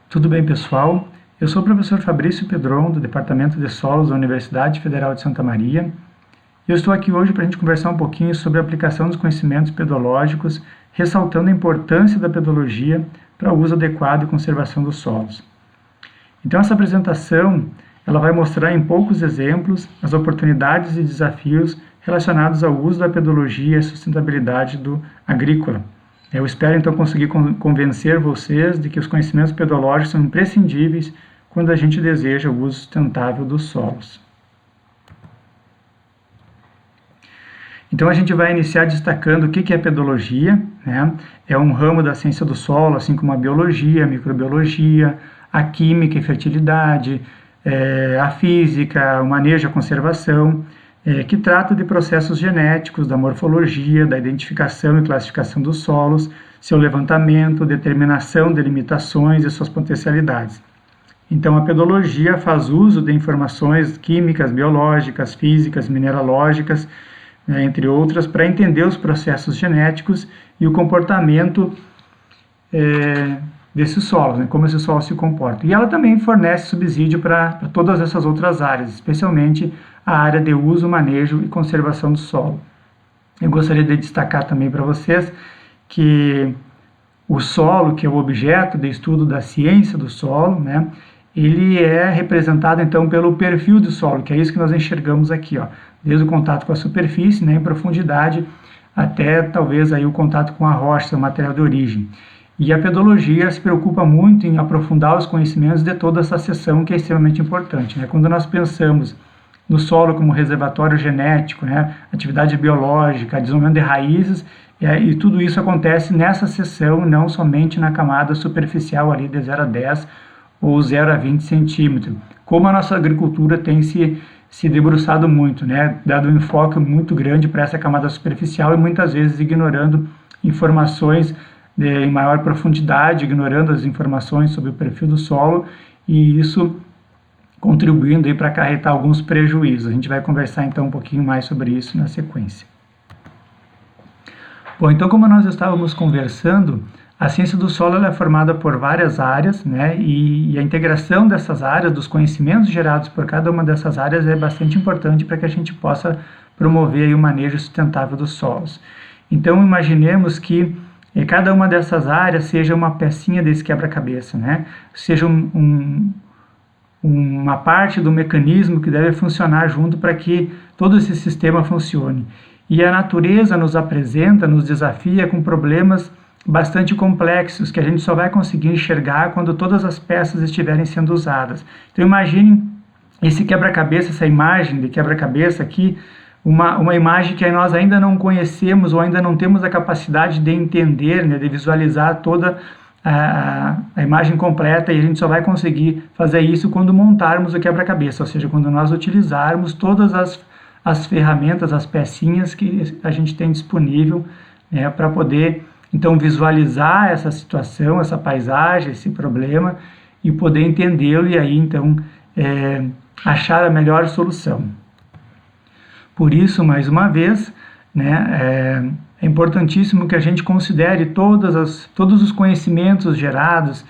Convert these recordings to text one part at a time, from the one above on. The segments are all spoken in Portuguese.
Tudo bem, pessoal? Eu sou o professor Fabrício Pedron, do Departamento de Solos da Universidade Federal de Santa Maria. Eu estou aqui hoje para a gente conversar um pouquinho sobre a aplicação dos conhecimentos pedológicos, ressaltando a importância da pedologia para o uso adequado e conservação dos solos. Então, essa apresentação ela vai mostrar em poucos exemplos as oportunidades e desafios relacionados ao uso da pedologia e sustentabilidade do agrícola. Eu espero, então, conseguir convencer vocês de que os conhecimentos pedológicos são imprescindíveis quando a gente deseja o uso sustentável dos solos. Então, a gente vai iniciar destacando o que é pedologia, né? É um ramo da ciência do solo, assim como a biologia, a microbiologia, a química e fertilidade, a física, o manejo e a conservação, que trata de processos genéticos, da morfologia, da identificação e classificação dos solos, seu levantamento, determinação de limitações e suas potencialidades. Então, a pedologia faz uso de informações químicas, biológicas, físicas, mineralógicas, entre outras, para entender os processos genéticos e o comportamento desses solos, como esses solos se comportam. E ela também fornece subsídio para todas essas outras áreas, especialmente a área de uso, manejo e conservação do solo. Eu gostaria de destacar também para vocês que o solo, que é o objeto de estudo da ciência do solo, ele é representado então pelo perfil do solo, que é isso que nós enxergamos aqui, desde o contato com a superfície, em profundidade, até talvez aí o contato com a rocha, o material de origem. E a pedologia se preocupa muito em aprofundar os conhecimentos de toda essa seção, que é extremamente importante. Quando nós pensamos no solo como reservatório genético, atividade biológica, desenvolvimento de raízes, e tudo isso acontece nessa seção, não somente na camada superficial ali de 0 a 10 ou 0 a 20 centímetros. Como a nossa agricultura tem se debruçado muito, dado um enfoque muito grande para essa camada superficial e muitas vezes ignorando informações em maior profundidade, ignorando as informações sobre o perfil do solo, e isso contribuindo para acarretar alguns prejuízos. A gente vai conversar então um pouquinho mais sobre isso na sequência. Bom, então, como nós estávamos conversando, a ciência do solo ela é formada por várias áreas, e a integração dessas áreas, dos conhecimentos gerados por cada uma dessas áreas é bastante importante para que a gente possa promover aí o manejo sustentável dos solos. Então, imaginemos que cada uma dessas áreas seja uma pecinha desse quebra-cabeça, seja uma parte do mecanismo que deve funcionar junto para que todo esse sistema funcione. E a natureza nos apresenta, nos desafia com problemas bastante complexos que a gente só vai conseguir enxergar quando todas as peças estiverem sendo usadas. Então imaginem esse quebra-cabeça, essa imagem de quebra-cabeça aqui, uma imagem que nós ainda não conhecemos ou ainda não temos a capacidade de entender, de visualizar toda a imagem completa, e a gente só vai conseguir fazer isso quando montarmos o quebra-cabeça, ou seja, quando nós utilizarmos todas as ferramentas, as pecinhas que a gente tem disponível para poder, então, visualizar essa situação, essa paisagem, esse problema, e poder entendê-lo e aí, então, achar a melhor solução. Por isso, mais uma vez, é importantíssimo que a gente considere todos os conhecimentos gerados,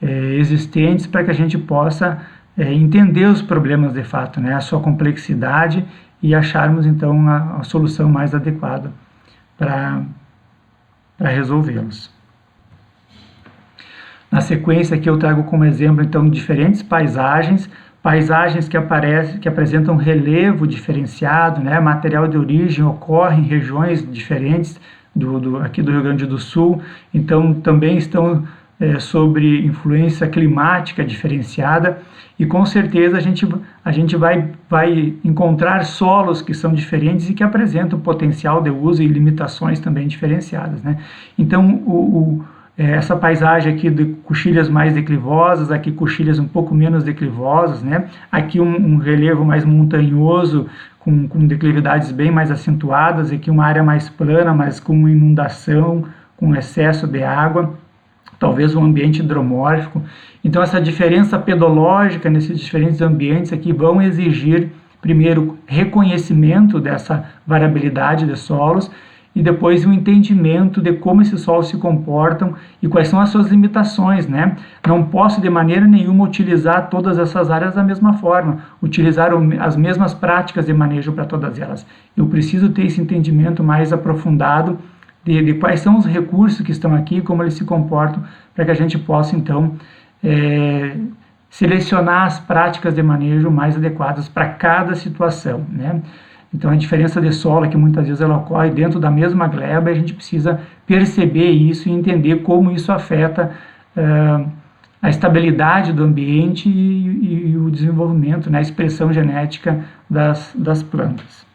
existentes, para que a gente possa entender os problemas de fato, a sua complexidade, e acharmos então a solução mais adequada para resolvê-los. Na sequência aqui eu trago como exemplo então diferentes paisagens que apresentam relevo diferenciado, material de origem ocorre em regiões diferentes aqui do Rio Grande do Sul, então também estão sobre influência climática diferenciada, e com certeza a gente vai encontrar solos que são diferentes e que apresentam potencial de uso e limitações também diferenciadas. Então, essa paisagem aqui de coxilhas mais declivosas, aqui coxilhas um pouco menos declivosas, aqui um relevo mais montanhoso, com declividades bem mais acentuadas, aqui uma área mais plana, mas com inundação, com excesso de água, talvez um ambiente hidromórfico. Então, essa diferença pedológica nesses diferentes ambientes aqui vão exigir, primeiro, reconhecimento dessa variabilidade de solos, e depois um entendimento de como esses solos se comportam e quais são as suas limitações, né? Não posso de maneira nenhuma utilizar todas essas áreas da mesma forma, utilizar as mesmas práticas de manejo para todas elas. Eu preciso ter esse entendimento mais aprofundado de quais são os recursos que estão aqui, como eles se comportam, para que a gente possa, então, selecionar as práticas de manejo mais adequadas para cada situação, né? Então, a diferença de solo é que muitas vezes ela ocorre dentro da mesma gleba e a gente precisa perceber isso e entender como isso afeta a estabilidade do ambiente e o desenvolvimento, né, a expressão genética das plantas.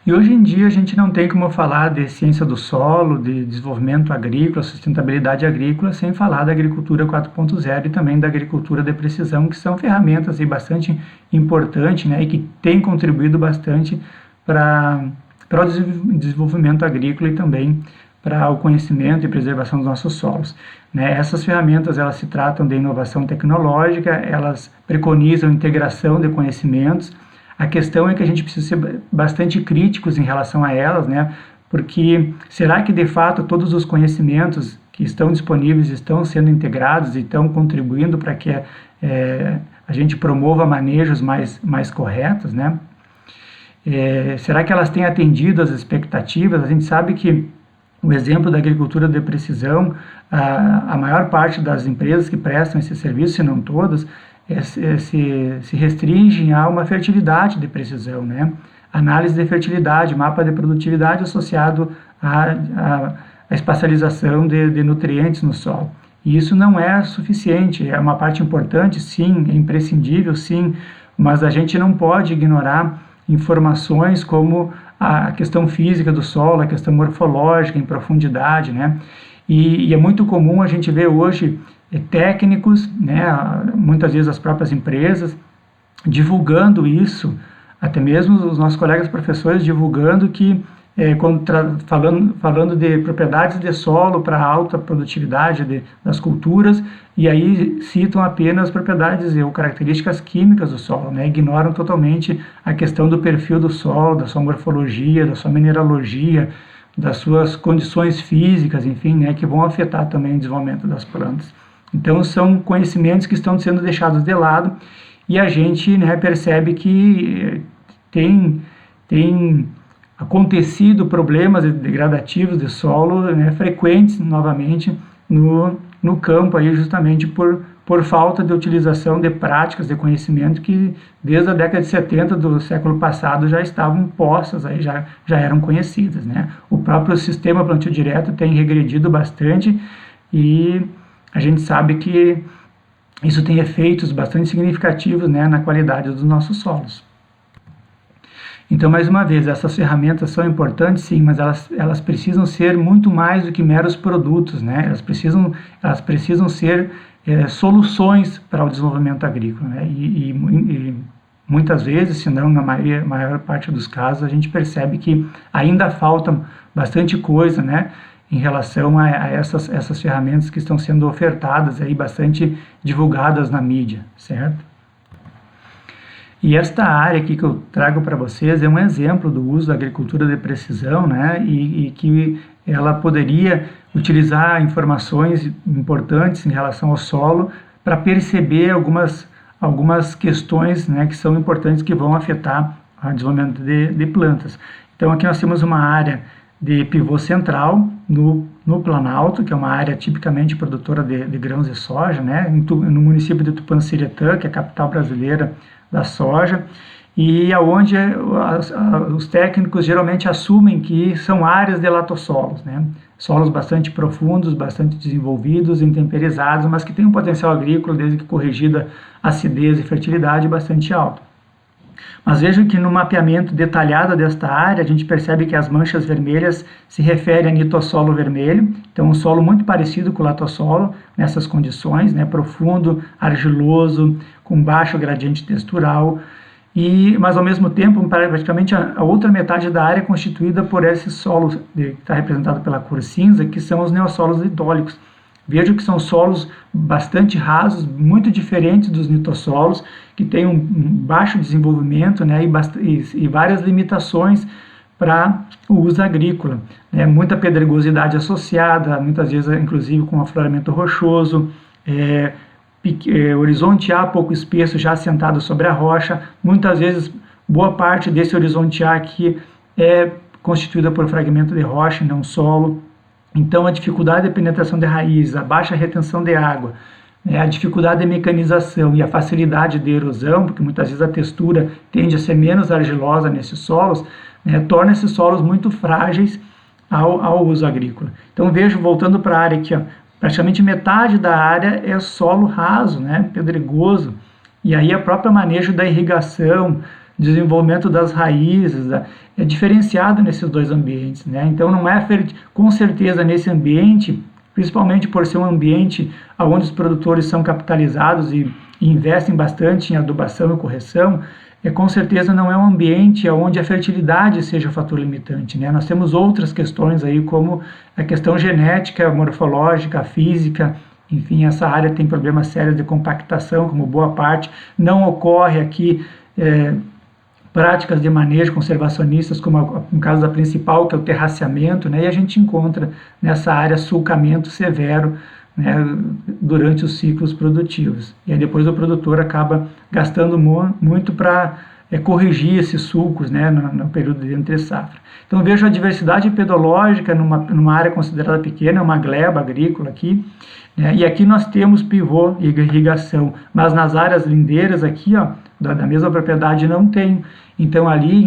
E hoje em dia a gente não tem como falar de ciência do solo, de desenvolvimento agrícola, sustentabilidade agrícola, sem falar da agricultura 4.0 e também da agricultura de precisão, que são ferramentas aí bastante importantes, né, e que têm contribuído bastante para o desenvolvimento agrícola e também para o conhecimento e preservação dos nossos solos, né? Essas ferramentas, elas se tratam de inovação tecnológica, elas preconizam integração de conhecimentos. A questão é que a gente precisa ser bastante críticos em relação a elas, né? Porque será que de fato todos os conhecimentos que estão disponíveis estão sendo integrados e estão contribuindo para que a gente promova manejos mais corretos, né? Será que elas têm atendido às expectativas? A gente sabe que o exemplo da agricultura de precisão, a maior parte das empresas que prestam esse serviço, se não todas, se restringem a uma fertilidade de precisão, né? Análise de fertilidade, mapa de produtividade associado à espacialização de nutrientes no solo. E isso não é suficiente, é uma parte importante, sim, é imprescindível, sim, mas a gente não pode ignorar informações como a questão física do solo, a questão morfológica em profundidade, né? E é muito comum a gente ver hoje técnicos, né, muitas vezes as próprias empresas, divulgando isso, até mesmo os nossos colegas professores divulgando que, falando de propriedades de solo para alta produtividade das culturas, e aí citam apenas propriedades ou características químicas do solo, né, ignoram totalmente a questão do perfil do solo, da sua morfologia, da sua mineralogia, das suas condições físicas, enfim, né, que vão afetar também o desenvolvimento das plantas. Então, são conhecimentos que estão sendo deixados de lado e a gente, né, percebe que tem acontecido problemas degradativos de solo, né, frequentes novamente no campo, aí, justamente por falta de utilização de práticas de conhecimento que desde a década de 70 do século passado já estavam postas, aí já eram conhecidas, né? O próprio sistema plantio direto tem regredido bastante e a gente sabe que isso tem efeitos bastante significativos, né, na qualidade dos nossos solos. Então, mais uma vez, essas ferramentas são importantes, sim, mas elas precisam ser muito mais do que meros produtos, né? Elas precisam ser soluções para o desenvolvimento agrícola, né? E muitas vezes, se não na maior parte dos casos, a gente percebe que ainda falta bastante coisa, né, em relação a essas ferramentas que estão sendo ofertadas aí, bastante divulgadas na mídia, certo? E esta área aqui que eu trago para vocês é um exemplo do uso da agricultura de precisão, né, e que ela poderia utilizar informações importantes em relação ao solo para perceber algumas questões, né, que são importantes, que vão afetar o desenvolvimento de plantas. Então aqui nós temos uma área de pivô central no Planalto, que é uma área tipicamente produtora de grãos de soja, né, no município de Tupanciretã, que é a capital brasileira da soja, e aonde os técnicos geralmente assumem que são áreas de latossolos, né, solos bastante profundos, bastante desenvolvidos, intemperizados, mas que têm um potencial agrícola, desde que corrigida acidez e fertilidade, bastante alto. Mas vejam que no mapeamento detalhado desta área, a gente percebe que as manchas vermelhas se referem a nitossolo vermelho, então um solo muito parecido com o latossolo nessas condições, né, profundo, argiloso, com baixo gradiente textural, mas ao mesmo tempo praticamente a outra metade da área é constituída por esses solos, que está representado pela cor cinza, que são os neossolos lidólicos. Vejam que são solos bastante rasos, muito diferentes dos nitossolos, que têm um baixo desenvolvimento, né, e várias limitações para o uso agrícola. Muita pedregosidade associada, muitas vezes inclusive com afloramento rochoso, horizonte A pouco espesso já assentado sobre a rocha, muitas vezes boa parte desse horizonte A aqui é constituída por fragmento de rocha e não solo. Então a dificuldade de penetração de raízes, a baixa retenção de água, a dificuldade de mecanização e a facilidade de erosão, porque muitas vezes a textura tende a ser menos argilosa nesses solos, torna esses solos muito frágeis ao uso agrícola. Então vejo, voltando para a área aqui, praticamente metade da área é solo raso, pedregoso, e aí a própria manejo da irrigação, desenvolvimento das raízes, é diferenciado nesses dois ambientes. Então não é, com certeza nesse ambiente, principalmente por ser um ambiente onde os produtores são capitalizados e investem bastante em adubação e correção, com certeza não é um ambiente onde a fertilidade seja o fator limitante. Nós temos outras questões aí, como a questão genética, morfológica, física, enfim, essa área tem problemas sérios de compactação, como boa parte, não ocorre aqui práticas de manejo conservacionistas, como no caso da principal, que é o terraceamento, e a gente encontra nessa área sulcamento severo, durante os ciclos produtivos. E aí depois o produtor acaba gastando muito para corrigir esses sulcos, no período de entre safra. Então vejo a diversidade pedológica numa área considerada pequena, uma gleba agrícola aqui, e aqui nós temos pivô e irrigação, mas nas áreas lindeiras aqui, da mesma propriedade não tem. Então ali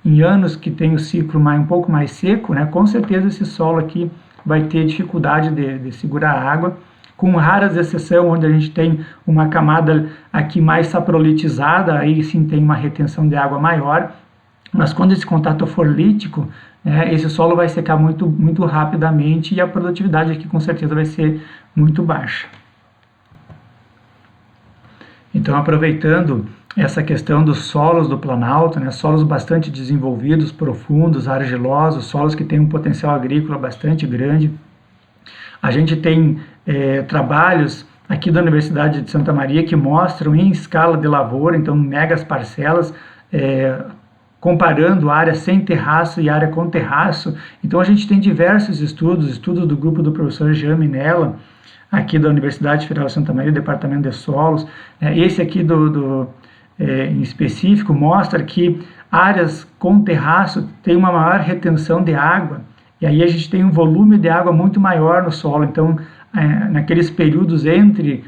em anos que tem o ciclo um pouco mais seco, com certeza esse solo aqui vai ter dificuldade de segurar a água, com raras exceções onde a gente tem uma camada aqui mais saprolitizada, aí sim tem uma retenção de água maior, mas quando esse contato for lítico, esse solo vai secar muito, muito rapidamente e a produtividade aqui com certeza vai ser muito baixa. Então, aproveitando essa questão dos solos do Planalto, solos bastante desenvolvidos, profundos, argilosos, solos que têm um potencial agrícola bastante grande. A gente tem trabalhos aqui da Universidade de Santa Maria que mostram em escala de lavoura, então megas parcelas, comparando área sem terraço e área com terraço. Então a gente tem diversos estudos do grupo do professor Jean Minella, aqui da Universidade Federal de Santa Maria, Departamento de Solos. Esse aqui em específico mostra que áreas com terraço têm uma maior retenção de água, e aí a gente tem um volume de água muito maior no solo. Então, naqueles períodos entre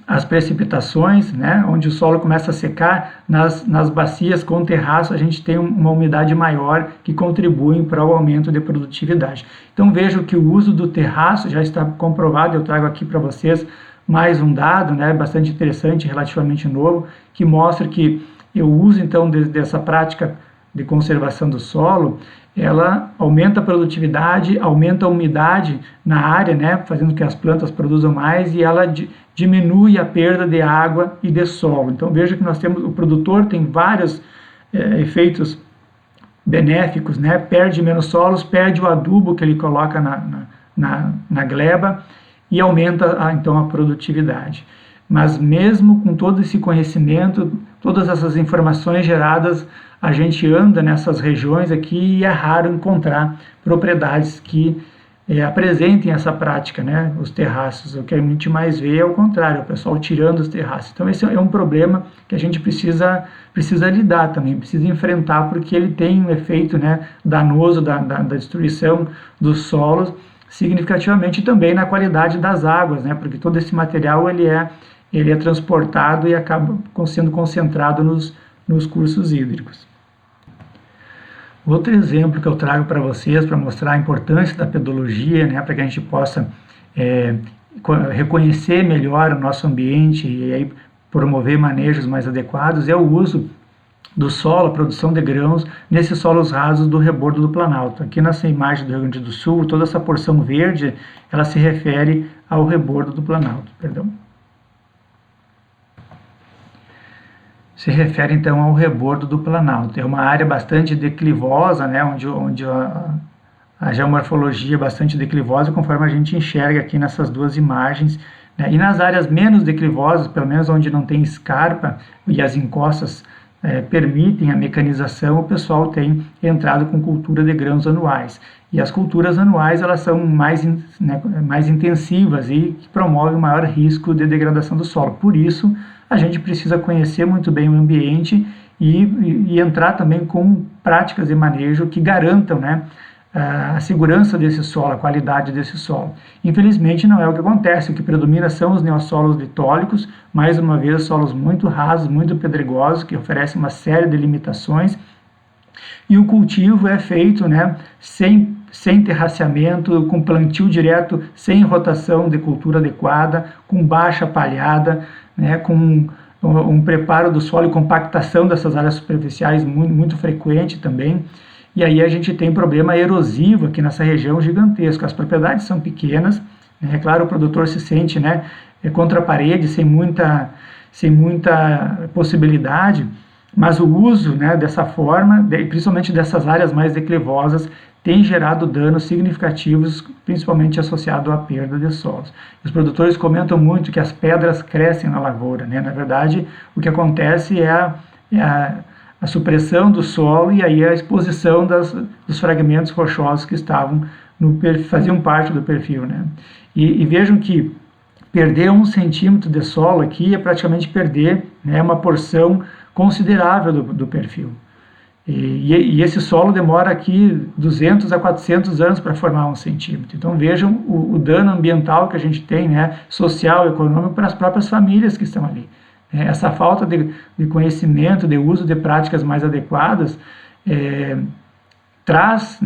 as precipitações, onde o solo começa a secar, nas bacias com terraço a gente tem uma umidade maior que contribui para o aumento de produtividade. Então vejo que o uso do terraço já está comprovado. Eu trago aqui para vocês mais um dado, bastante interessante, relativamente novo, que mostra que o uso então dessa prática de conservação do solo, ela aumenta a produtividade, aumenta a umidade na área, fazendo com que as plantas produzam mais, e ela diminui a perda de água e de solo. Então veja que o produtor tem vários efeitos benéficos, perde menos solos, perde o adubo que ele coloca na gleba e aumenta então a produtividade. Mas mesmo com todo esse conhecimento, todas essas informações geradas, a gente anda nessas regiões aqui e é raro encontrar propriedades que apresentem essa prática, os terraços. O que a gente mais vê é o contrário, o pessoal tirando os terraços. Então esse é um problema que a gente precisa lidar também, precisa enfrentar, porque ele tem um efeito danoso da destruição dos solos, significativamente também na qualidade das águas, porque todo esse material ele é transportado e acaba sendo concentrado nos cursos hídricos. Outro exemplo que eu trago para vocês, para mostrar a importância da pedologia, para que a gente possa reconhecer melhor o nosso ambiente e aí promover manejos mais adequados, é o uso do solo, a produção de grãos, nesses solos rasos do rebordo do Planalto. Aqui nessa imagem do Rio Grande do Sul, toda essa porção verde, ela se refere ao rebordo do Planalto, Se refere então ao rebordo do Planalto. É uma área bastante declivosa, onde a geomorfologia é bastante declivosa, conforme a gente enxerga aqui nessas duas imagens. E nas áreas menos declivosas, pelo menos onde não tem escarpa e as encostas permitem a mecanização, o pessoal tem entrado com cultura de grãos anuais. E as culturas anuais, elas são mais intensivas e promovem o maior risco de degradação do solo. Por isso, a gente precisa conhecer muito bem o ambiente e entrar também com práticas de manejo que garantam, a segurança desse solo, a qualidade desse solo. Infelizmente, não é o que acontece. O que predomina são os neossolos litólicos, mais uma vez, solos muito rasos, muito pedregosos, que oferecem uma série de limitações. E o cultivo é feito sem terraceamento, com plantio direto, sem rotação de cultura adequada, com baixa palhada, com um preparo do solo e compactação dessas áreas superficiais muito frequente também. E aí a gente tem problema erosivo aqui nessa região gigantesco. As propriedades são pequenas, é claro, o produtor se sente contra a parede, sem muita possibilidade, mas o uso dessa forma, principalmente dessas áreas mais declivosas, tem gerado danos significativos, principalmente associado à perda de solos. Os produtores comentam muito que as pedras crescem na lavoura, Na verdade, o que acontece é a supressão do solo e aí a exposição dos fragmentos rochosos que faziam parte do perfil, E vejam que perder 1 centímetro de solo aqui é praticamente perder uma porção considerável do perfil. E esse solo demora aqui 200 a 400 anos para formar 1 centímetro. Então vejam o dano ambiental que a gente tem, social, econômico, para as próprias famílias que estão ali. Essa falta de conhecimento, de uso de práticas mais adequadas, traz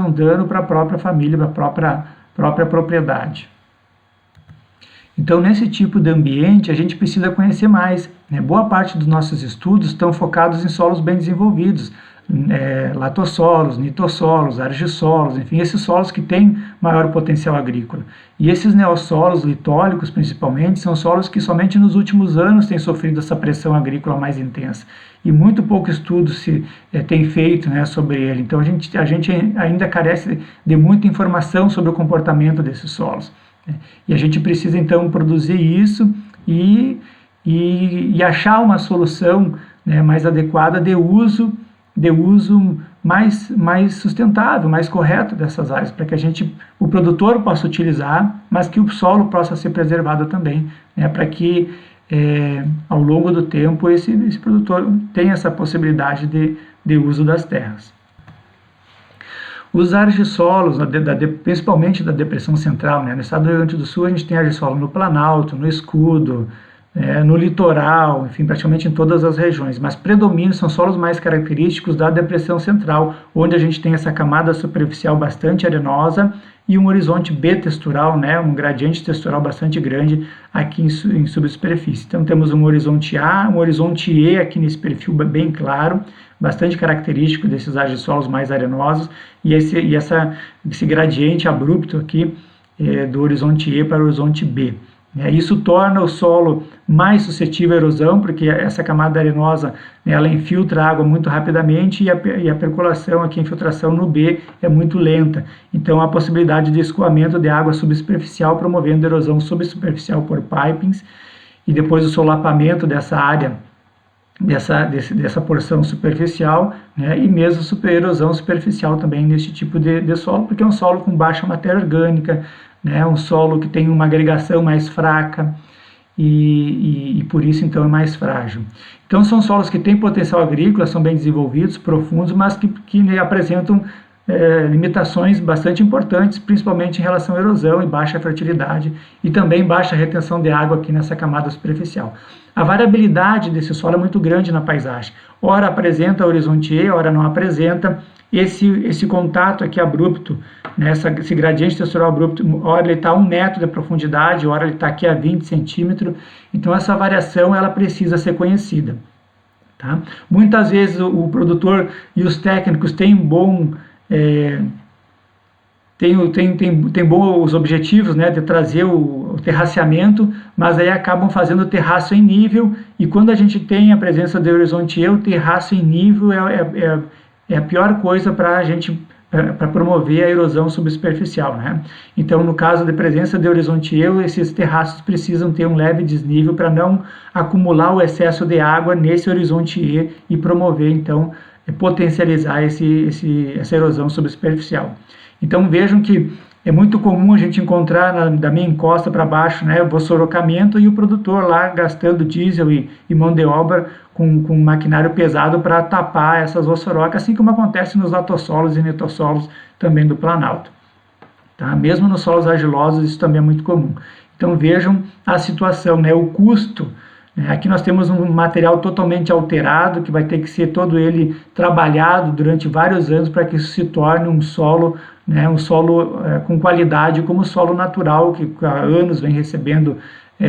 um dano para a própria família, para a própria propriedade. Então, nesse tipo de ambiente, a gente precisa conhecer mais. Boa parte dos nossos estudos estão focados em solos bem desenvolvidos, latossolos, nitossolos, argissolos, enfim, esses solos que têm maior potencial agrícola. E esses neossolos litólicos, principalmente, são solos que somente nos últimos anos têm sofrido essa pressão agrícola mais intensa. E muito pouco estudo se tem feito sobre ele. Então, a gente ainda carece de muita informação sobre o comportamento desses solos. E a gente precisa, então, produzir isso e achar uma solução mais adequada de uso mais sustentável, mais correto dessas áreas, para que o produtor possa utilizar, mas que o solo possa ser preservado também, para que ao longo do tempo esse produtor tenha essa possibilidade de uso das terras. Os argissolos, principalmente da depressão central, no estado do Rio Grande do Sul a gente tem argissolo no Planalto, no Escudo, no litoral, enfim, praticamente em todas as regiões, mas predominam, são solos mais característicos da depressão central, onde a gente tem essa camada superficial bastante arenosa e um horizonte B-textural, um gradiente textural bastante grande aqui em subsuperfície. Então temos um horizonte A, um horizonte E aqui nesse perfil bem claro, bastante característico desses argissolos mais arenosos, e esse gradiente abrupto aqui do horizonte E para o horizonte B. Isso torna o solo mais suscetível à erosão, porque essa camada arenosa ela infiltra água muito rapidamente e a percolação aqui, a infiltração no B é muito lenta. Então, a possibilidade de escoamento de água subsuperficial, promovendo erosão subsuperficial por pipings, e depois o solapamento dessa área, dessa porção superficial, e mesmo erosão superficial também nesse tipo de solo, porque é um solo com baixa matéria orgânica, um solo que tem uma agregação mais fraca e por isso então é mais frágil. Então são solos que têm potencial agrícola, são bem desenvolvidos, profundos, mas que apresentam limitações bastante importantes, principalmente em relação à erosão e baixa fertilidade e também baixa retenção de água aqui nessa camada superficial. A variabilidade desse solo é muito grande na paisagem. Ora apresenta horizonte E, ora não apresenta. Esse contato aqui abrupto, esse gradiente textural abrupto, ora ele está a 1 metro de profundidade, ora ele está aqui a 20 centímetros. Então essa variação ela precisa ser conhecida. Tá? Muitas vezes o produtor e os técnicos têm bons objetivos de trazer o terraceamento, mas aí acabam fazendo o terraço em nível, e quando a gente tem a presença do horizonte E, o terraço em nível é a pior coisa para a gente para promover a erosão subsuperficial, né? Então, no caso de presença de horizonte E, esses terraços precisam ter um leve desnível para não acumular o excesso de água nesse horizonte E promover, então, potencializar essa erosão subsuperficial. Então, vejam que é muito comum a gente encontrar da minha encosta para baixo, né, o vossorocamento e o produtor lá gastando diesel e mão de obra com maquinário pesado para tapar essas vossorocas, assim como acontece nos latossolos e netossolos também do Planalto. Tá? Mesmo nos solos argilosos isso também é muito comum. Então vejam a situação, né, o custo. Aqui nós temos um material totalmente alterado, que vai ter que ser todo ele trabalhado durante vários anos para que isso se torne um solo, né, um solo com qualidade, como o solo natural, que há anos vem recebendo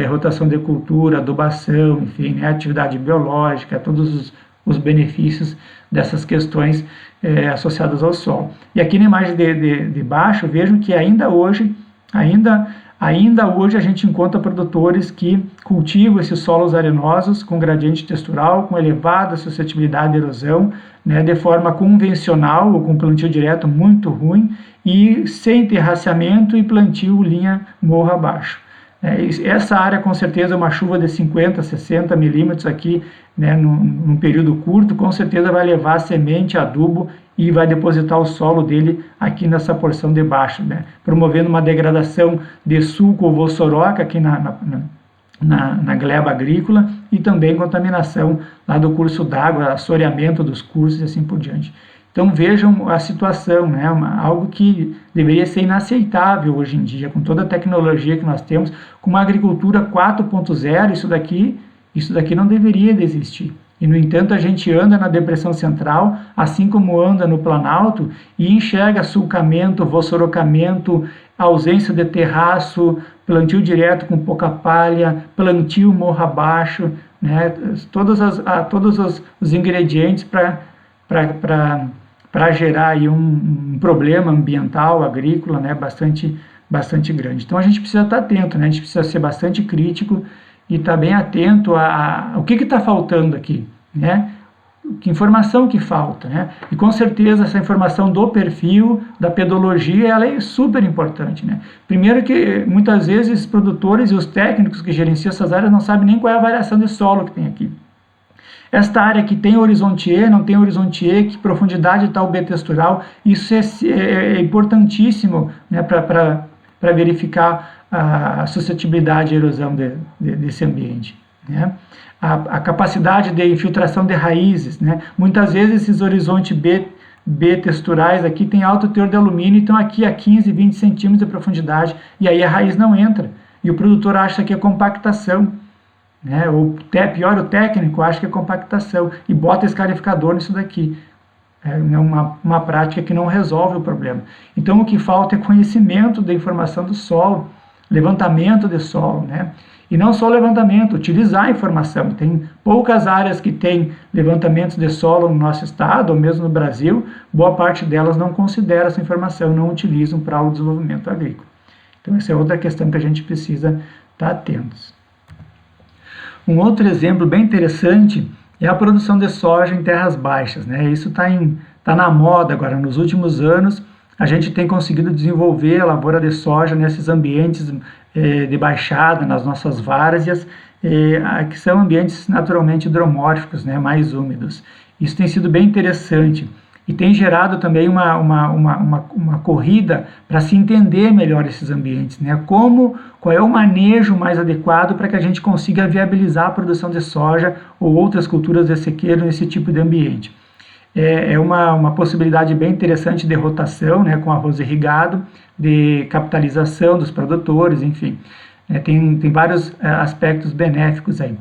rotação de cultura, adubação, enfim, né, atividade biológica, todos os benefícios dessas questões associadas ao solo. E aqui na imagem de baixo, vejam que ainda hoje a gente encontra produtores que cultivam esses solos arenosos com gradiente textural, com elevada suscetibilidade à erosão, né, de forma convencional ou com plantio direto muito ruim e sem terraceamento e plantio linha morro abaixo. Essa área com certeza uma chuva de 50, 60 milímetros aqui, né, num período curto, com certeza vai levar semente, adubo e vai depositar o solo dele aqui nessa porção de baixo, né, promovendo uma degradação de sulco ou vossoroca aqui na gleba agrícola e também contaminação lá do curso d'água, assoreamento dos cursos e assim por diante. Então vejam a situação, né? Algo que deveria ser inaceitável hoje em dia, com toda a tecnologia que nós temos, com uma agricultura 4.0, isso daqui não deveria de existir. E, no entanto, a gente anda na depressão central, assim como anda no Planalto, e enxerga sulcamento, vossorocamento, ausência de terraço, plantio direto com pouca palha, plantio morro abaixo, né? Todos os ingredientes para gerar aí um problema ambiental, agrícola, né, bastante grande. Então a gente precisa estar atento, né, a gente precisa ser bastante crítico e estar bem atento ao que está faltando aqui, né, que informação que falta, né, e com certeza essa informação do perfil, da pedologia, ela é super importante, né. Primeiro que muitas vezes os produtores e os técnicos que gerenciam essas áreas não sabem nem qual é a variação de solo que tem aqui. Esta área que tem horizonte E, não tem horizonte E, que profundidade está o B textural, isso é importantíssimo, né, para verificar a suscetibilidade à erosão desse ambiente, né. A capacidade de infiltração de raízes, né, muitas vezes esses horizontes B texturais aqui tem alto teor de alumínio, então aqui a 15, 20 centímetros de profundidade, e aí a raiz não entra, e o produtor acha que é compactação, né, ou pior, o técnico acha que é compactação e bota escarificador nisso daqui. É uma prática que não resolve o problema. Então o que falta é conhecimento da informação do solo, levantamento de solo, né? E não só levantamento, utilizar a informação. Tem poucas áreas que têm levantamentos de solo no nosso estado, ou mesmo no Brasil, boa parte delas não considera essa informação, não utilizam para o desenvolvimento agrícola. Então essa é outra questão que a gente precisa estar atentos. Um outro exemplo bem interessante é a produção de soja em terras baixas, né? Isso está na moda agora. Nos últimos anos, a gente tem conseguido desenvolver a lavoura de soja nesses ambientes de baixada, nas nossas várzeas, que são ambientes naturalmente hidromórficos, né? Mais úmidos. Isso tem sido bem interessante. E tem gerado também uma corrida para se entender melhor esses ambientes, né? Qual é o manejo mais adequado para que a gente consiga viabilizar a produção de soja ou outras culturas de sequeiro nesse tipo de ambiente. É uma possibilidade bem interessante de rotação, né, com arroz irrigado, de capitalização dos produtores, enfim. Tem vários aspectos benéficos aí.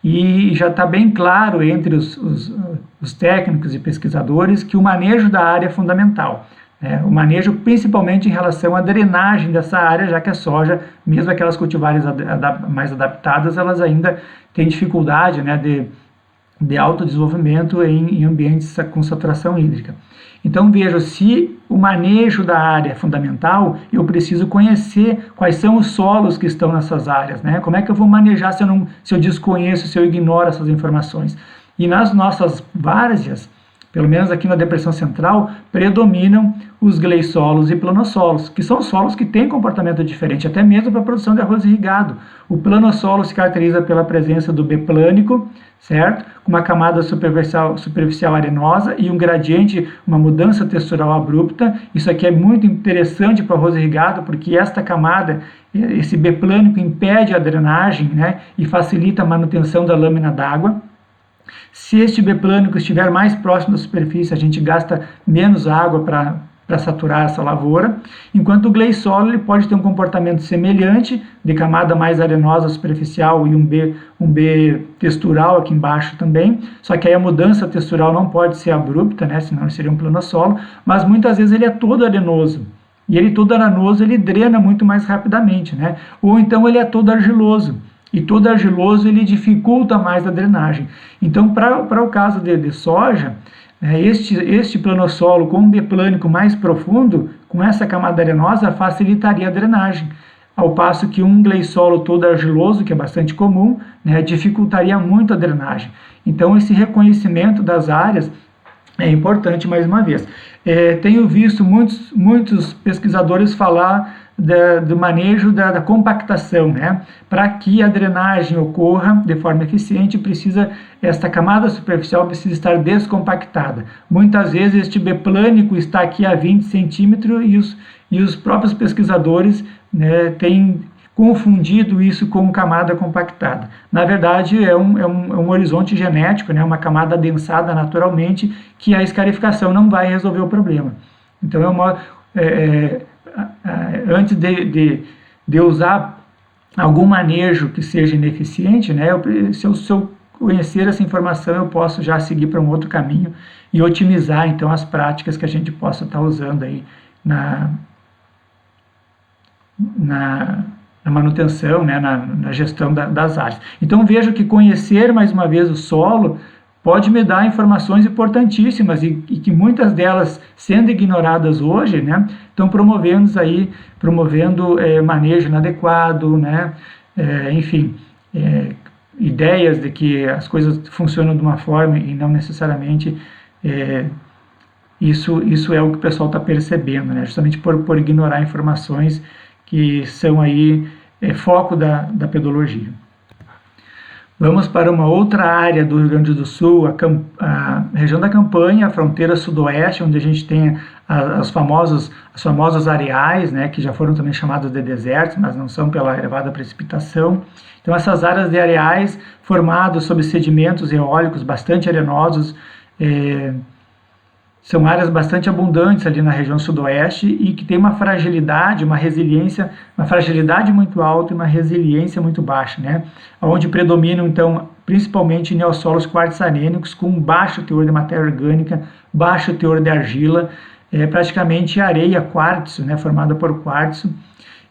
E já está bem claro entre os técnicos e pesquisadores que o manejo da área é fundamental. O manejo principalmente em relação à drenagem dessa área, já que a soja, mesmo aquelas cultivares mais adaptadas, elas ainda têm dificuldade, né, de autodesenvolvimento em ambientes com saturação hídrica. Então veja, se o manejo da área é fundamental, eu preciso conhecer quais são os solos que estão nessas áreas, né? Como é que eu vou manejar se eu desconheço, se eu ignoro essas informações? E nas nossas várzeas, pelo menos aqui na depressão central, predominam os gleissolos e planossolos, que são solos que têm comportamento diferente, até mesmo para a produção de arroz irrigado. O planossolo se caracteriza pela presença do B plânico, certo? Com uma camada superficial arenosa e um gradiente, uma mudança textural abrupta. Isso aqui é muito interessante para o arroz irrigado, porque esta camada, esse B plânico, impede a drenagem, né, e facilita a manutenção da lâmina d'água. Se este B plânico estiver mais próximo da superfície, a gente gasta menos água para saturar essa lavoura, enquanto o gleissolo ele pode ter um comportamento semelhante, de camada mais arenosa superficial e um B textural aqui embaixo também, só que aí a mudança textural não pode ser abrupta, né, senão seria um planossolo, mas muitas vezes ele é todo arenoso, e ele todo arenoso ele drena muito mais rapidamente, né, ou então ele é todo argiloso, e todo argiloso ele dificulta mais a drenagem. Então, para o caso de soja, este planossolo com um B plânico mais profundo, com essa camada arenosa, facilitaria a drenagem, ao passo que um gleissolo todo argiloso, que é bastante comum, né, dificultaria muito a drenagem. Então, esse reconhecimento das áreas é importante mais uma vez. Tenho visto muitos pesquisadores falar do manejo da compactação, né? Para que a drenagem ocorra de forma eficiente, esta camada superficial precisa estar descompactada. Muitas vezes este B plânico está aqui a 20 centímetros e os próprios pesquisadores, né, têm confundido isso com camada compactada. Na verdade, é um horizonte genético, né, uma camada adensada naturalmente, que a escarificação não vai resolver o problema. Então, antes de usar algum manejo que seja ineficiente, né, se eu conhecer essa informação, eu posso já seguir para um outro caminho e otimizar, então, as práticas que a gente possa estar usando aí na manutenção, né, na gestão das áreas. Então, vejo que conhecer, mais uma vez, o solo pode me dar informações importantíssimas e que muitas delas, sendo ignoradas hoje, né, estão promovendo manejo inadequado, né, enfim, ideias de que as coisas funcionam de uma forma e não necessariamente isso é o que o pessoal está percebendo, né, justamente por ignorar informações que são aí foco da pedologia. Vamos para uma outra área do Rio Grande do Sul, a região da Campanha, a fronteira sudoeste, onde a gente tem as famosas areais, né, que já foram também chamadas de desertos, mas não são pela elevada precipitação. Então, essas áreas de areais formadas sob sedimentos eólicos bastante arenosos, são áreas bastante abundantes ali na região sudoeste e que tem uma fragilidade, uma resiliência, uma fragilidade muito alta e uma resiliência muito baixa, né? Onde predominam, então, principalmente neossolos quartzarênicos com baixo teor de matéria orgânica, baixo teor de argila, praticamente areia quartzo, né, formada por quartzo,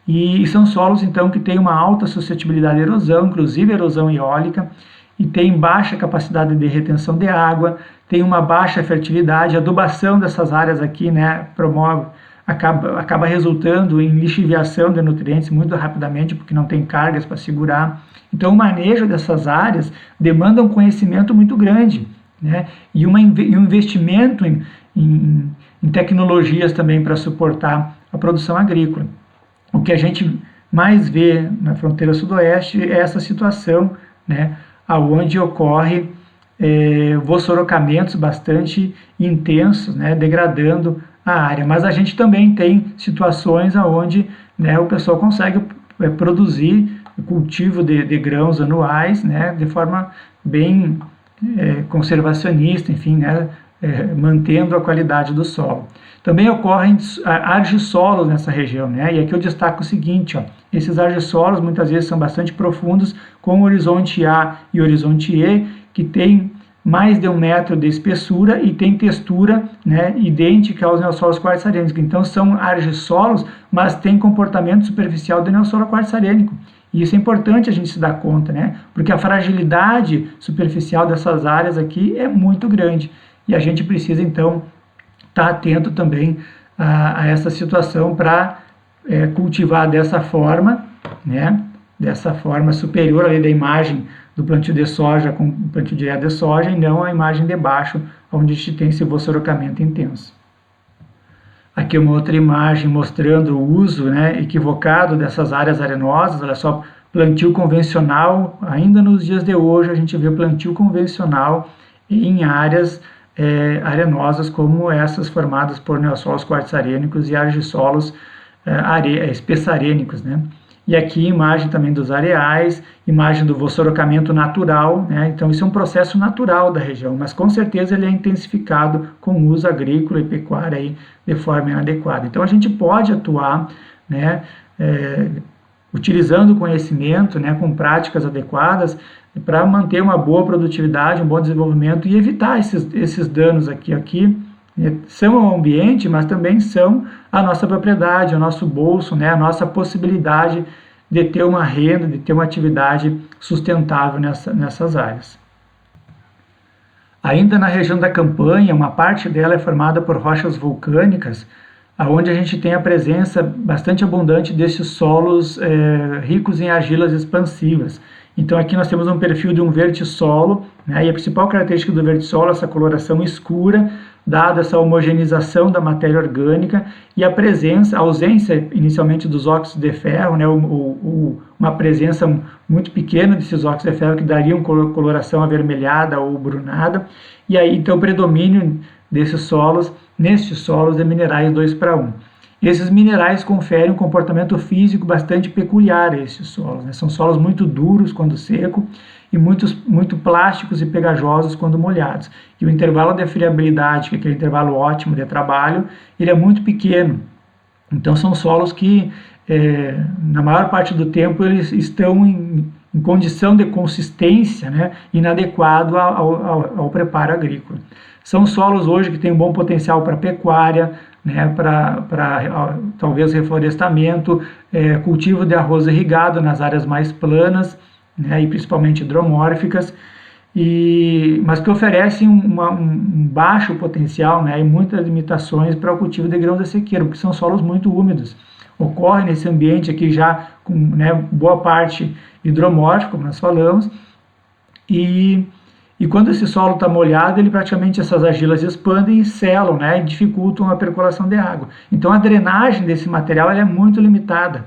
e são solos, então, que têm uma alta suscetibilidade à erosão, inclusive erosão eólica, e tem baixa capacidade de retenção de água, tem uma baixa fertilidade, a adubação dessas áreas aqui, né, acaba resultando em lixiviação de nutrientes muito rapidamente, porque não tem cargas para segurar. Então, o manejo dessas áreas demanda um conhecimento muito grande, né, e um investimento em tecnologias também para suportar a produção agrícola. O que a gente mais vê na fronteira sudoeste é essa situação, né, onde ocorre vossorocamentos bastante intensos, né, degradando a área. Mas a gente também tem situações onde, né, o pessoal consegue produzir cultivo de grãos anuais, né, de forma bem conservacionista, enfim, né, mantendo a qualidade do solo. Também ocorrem argissolos nessa região, né? E aqui eu destaco o seguinte, esses argissolos muitas vezes são bastante profundos, com horizonte A e horizonte E, que tem mais de 1 metro de espessura e tem textura, né, idêntica aos neossolos quartzarênicos. Então são argissolos, mas tem comportamento superficial do neossolo quartzarênico. E isso é importante a gente se dar conta, né? Porque a fragilidade superficial dessas áreas aqui é muito grande. E a gente precisa, então, estar atento também a essa situação para cultivar dessa forma, né? Dessa forma superior ali da imagem do plantio de soja com plantio direto de soja, e não a imagem de baixo, onde a gente tem esse voçorocamento intenso. Aqui uma outra imagem mostrando o uso, né, equivocado dessas áreas arenosas. Olha só, plantio convencional, ainda nos dias de hoje a gente vê plantio convencional em áreas arenosas como essas formadas por neossolos quartzarênicos e argissolos espessarênicos, né? E aqui imagem também dos areais, imagem do voçorocamento natural, né? Então isso é um processo natural da região, mas com certeza ele é intensificado com o uso agrícola e pecuário aí de forma inadequada. Então a gente pode atuar, né, utilizando o conhecimento, né, com práticas adequadas para manter uma boa produtividade, um bom desenvolvimento e evitar esses danos aqui. São ao ambiente, mas também são a nossa propriedade, o nosso bolso, né, a nossa possibilidade de ter uma renda, de ter uma atividade sustentável nessas áreas. Ainda na região da Campanha, uma parte dela é formada por rochas vulcânicas, onde a gente tem a presença bastante abundante desses solos ricos em argilas expansivas. Então aqui nós temos um perfil de um vertissolo, né, e a principal característica do vertissolo é essa coloração escura, dada essa homogeneização da matéria orgânica e a ausência inicialmente dos óxidos de ferro, né, uma presença muito pequena desses óxidos de ferro que dariam coloração avermelhada ou brunada, e aí então o predomínio nestes solos de minerais 2:1. Esses minerais conferem um comportamento físico bastante peculiar a esses solos, né? São solos muito duros quando seco e muito plásticos e pegajosos quando molhados. E o intervalo de friabilidade, que é aquele intervalo ótimo de trabalho, ele é muito pequeno. Então são solos que, na maior parte do tempo, eles estão em condição de consistência, né, inadequado ao preparo agrícola. São solos hoje que têm um bom potencial para pecuária, né, para talvez reflorestamento, cultivo de arroz irrigado nas áreas mais planas, né, e principalmente hidromórficas, mas que oferecem um baixo potencial, né, e muitas limitações para o cultivo de grãos de sequeiro, porque são solos muito úmidos. Ocorre nesse ambiente aqui já com, né, boa parte hidromórfico, como nós falamos, e quando esse solo está molhado, praticamente essas argilas expandem e selam, né, e dificultam a percolação de água. Então a drenagem desse material é muito limitada.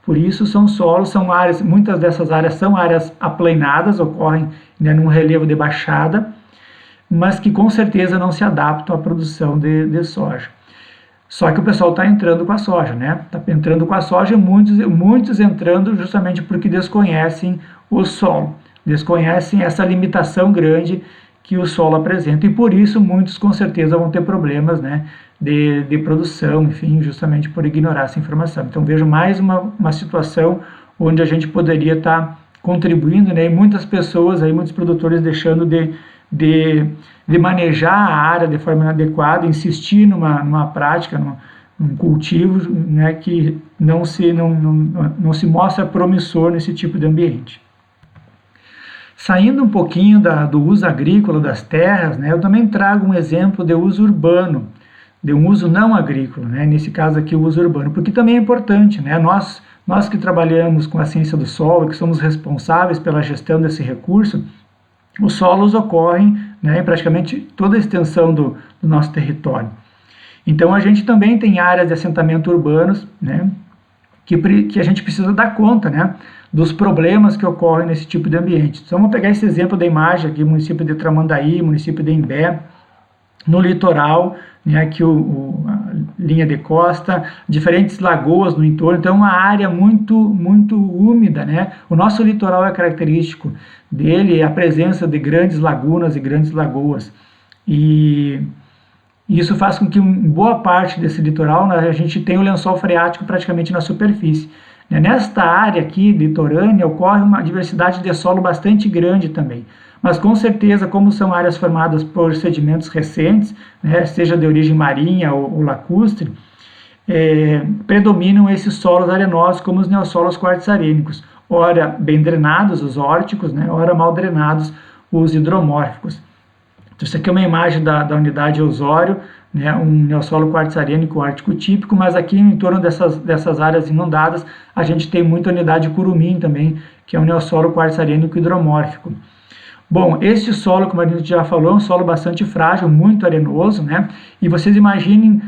Por isso são áreas, muitas dessas áreas são áreas aplainadas, ocorrem, né, num relevo de baixada, mas que com certeza não se adaptam à produção de soja. Só que o pessoal está entrando com a soja, né? Está entrando com a soja e muitos entrando justamente porque desconhecem o solo, desconhecem essa limitação grande que o solo apresenta, e por isso muitos com certeza vão ter problemas, né, de produção, enfim, justamente por ignorar essa informação. Então vejo mais uma situação onde a gente poderia estar contribuindo, né, e muitas pessoas, muitos produtores deixando de manejar a área de forma inadequada, insistir numa prática, num cultivo, né, que não se mostra promissor nesse tipo de ambiente. Saindo um pouquinho do uso agrícola das terras, né, eu também trago um exemplo de uso urbano, de um uso não agrícola, né, nesse caso aqui o uso urbano, porque também é importante, né, nós que trabalhamos com a ciência do solo, que somos responsáveis pela gestão desse recurso, os solos ocorrem, né, em praticamente toda a extensão do nosso território. Então a gente também tem áreas de assentamento urbanos, né, que a gente precisa dar conta, né, dos problemas que ocorrem nesse tipo de ambiente. Então vamos pegar esse exemplo da imagem aqui, município de Tramandaí, município de Imbé, no litoral, né, aqui a linha de costa, diferentes lagoas no entorno, então uma área muito úmida, né? O nosso litoral é característico dele a presença de grandes lagunas e grandes lagoas, e isso faz com que em boa parte desse litoral, né, a gente tenha o lençol freático praticamente na superfície. Nesta área aqui, litorânea, ocorre uma diversidade de solo bastante grande também. Mas com certeza, como são áreas formadas por sedimentos recentes, né, seja de origem marinha ou lacustre, predominam esses solos arenosos como os neossolos quartzarênicos, ora bem drenados, os órticos, né, ora mal drenados, os hidromórficos. Então, isso aqui é uma imagem da unidade Osório, né, um neossolo quartzarênico ártico típico, mas aqui em torno dessas áreas inundadas, a gente tem muita unidade curumim também, que é o neossolo quartzo-arênico hidromórfico. Bom, este solo, como a gente já falou, é um solo bastante frágil, muito arenoso, né? E vocês imaginem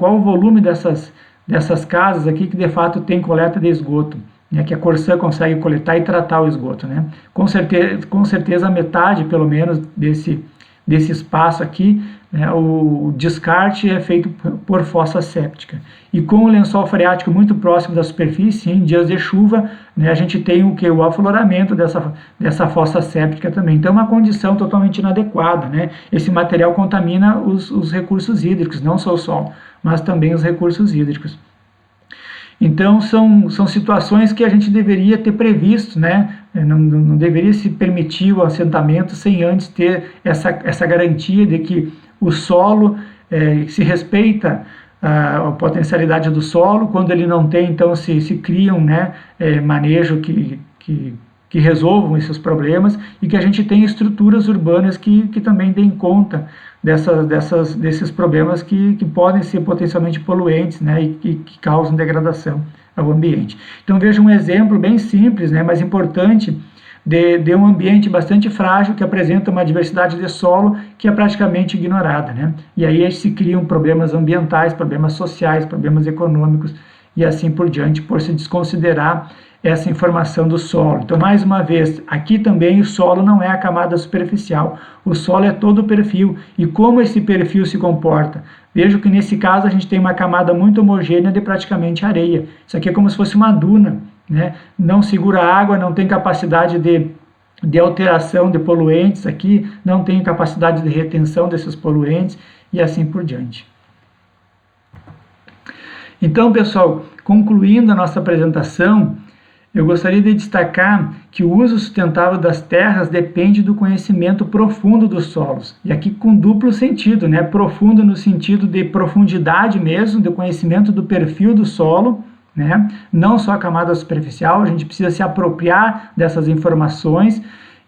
qual o volume dessas casas aqui que de fato tem coleta de esgoto, né? Que a Corsã consegue coletar e tratar o esgoto, né? Com certeza a metade, pelo menos, desse espaço aqui, né, o descarte é feito por fossa séptica. E com o lençol freático muito próximo da superfície, em dias de chuva, né, a gente tem o afloramento dessa fossa séptica também. Então, é uma condição totalmente inadequada, né? Esse material contamina os recursos hídricos, não só o solo, mas também os recursos hídricos. Então, são situações que a gente deveria ter previsto, né? Não deveria se permitir o assentamento sem antes ter essa garantia de que o solo se respeita a potencialidade do solo. Quando ele não tem, então se criam, né, manejo que resolvam esses problemas, e que a gente tenha estruturas urbanas que também deem conta desses problemas que podem ser potencialmente poluentes, né, e que causam degradação ao ambiente. Então veja um exemplo bem simples, né, mas importante, de um ambiente bastante frágil que apresenta uma diversidade de solo que é praticamente ignorada, né? E aí se criam problemas ambientais, problemas sociais, problemas econômicos e assim por diante, por se desconsiderar essa informação do solo. Então, mais uma vez, aqui também o solo não é a camada superficial, o solo é todo o perfil. E como esse perfil se comporta? Vejo que nesse caso a gente tem uma camada muito homogênea de praticamente areia. Isso aqui é como se fosse uma duna, né? Não segura água, não tem capacidade de alteração de poluentes aqui, não tem capacidade de retenção desses poluentes e assim por diante. Então, pessoal, concluindo a nossa apresentação, eu gostaria de destacar que o uso sustentável das terras depende do conhecimento profundo dos solos. E aqui com duplo sentido, né? Profundo no sentido de profundidade mesmo, do conhecimento do perfil do solo, né? Não só a camada superficial, a gente precisa se apropriar dessas informações,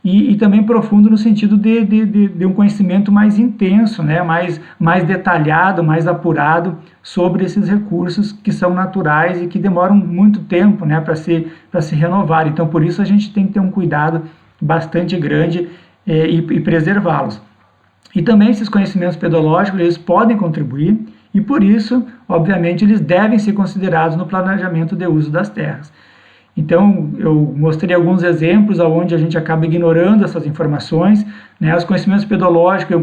e também profundo no sentido de um conhecimento mais intenso, né? mais detalhado, mais apurado sobre esses recursos que são naturais e que demoram muito tempo, né, para se renovar. Então, por isso a gente tem que ter um cuidado bastante grande e preservá-los. E também esses conhecimentos pedológicos, eles podem contribuir e, por isso, obviamente, eles devem ser considerados no planejamento de uso das terras. Então, eu mostrei alguns exemplos onde a gente acaba ignorando essas informações, né? Os conhecimentos pedológicos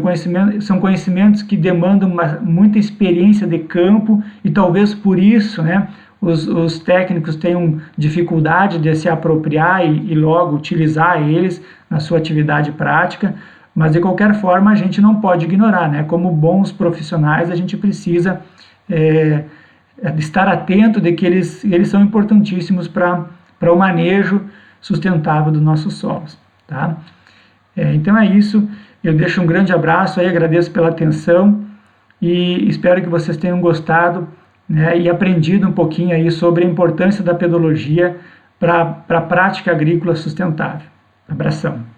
são conhecimentos que demandam muita experiência de campo e talvez por isso, né, os técnicos tenham dificuldade de se apropriar e logo utilizar eles na sua atividade prática, mas de qualquer forma a gente não pode ignorar, né? Como bons profissionais, a gente precisa estar atento de que eles são importantíssimos para o manejo sustentável dos nossos solos, tá? Então é isso, eu deixo um grande abraço aí, agradeço pela atenção e espero que vocês tenham gostado, né, e aprendido um pouquinho aí sobre a importância da pedologia para a prática agrícola sustentável. Abração!